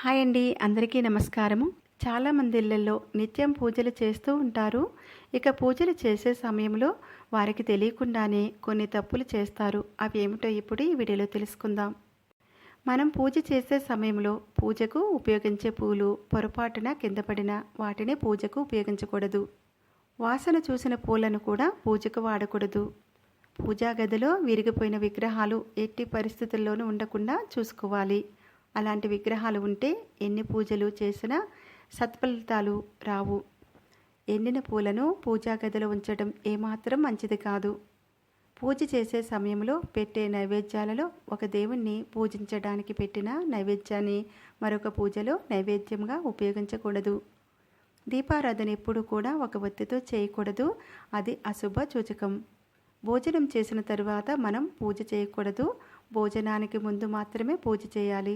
Hi అండి, అందరికీ నమస్కారము. చాలామంది ఇళ్లల్లో నిత్యం పూజలు చేస్తూ ఉంటారు. ఇక పూజలు చేసే సమయంలో వారికి తెలియకుండానే కొన్ని తప్పులు చేస్తారు. అవి ఏమిటో ఇప్పుడు ఈ వీడియోలో తెలుసుకుందాం. మనం పూజ చేసే సమయంలో పూజకు ఉపయోగించే పూలు పొరపాటున కింద పడిన వాటిని పూజకు ఉపయోగించకూడదు. వాసన చూసిన పూలను కూడా పూజకు వాడకూడదు. పూజా గదిలో విరిగిపోయిన విగ్రహాలు ఎట్టి పరిస్థితుల్లోనూ ఉండకుండా చూసుకోవాలి. అలాంటి విగ్రహాలు ఉంటే ఎన్ని పూజలు చేసినా సత్ఫలితాలు రావు. ఎండిన పూలను పూజా గదిలో ఉంచడం ఏమాత్రం మంచిది కాదు. పూజ చేసే సమయంలో పెట్టే నైవేద్యాలలో ఒక దేవుణ్ణి పూజించడానికి పెట్టిన నైవేద్యాన్ని మరొక పూజలో నైవేద్యంగా ఉపయోగించకూడదు. దీపారాధన ఎప్పుడు కూడా ఒక ఒత్తితో చేయకూడదు. అది అశుభ సూచకం. భోజనం చేసిన తరువాత మనం పూజ చేయకూడదు. భోజనానికి ముందు మాత్రమే పూజ చేయాలి.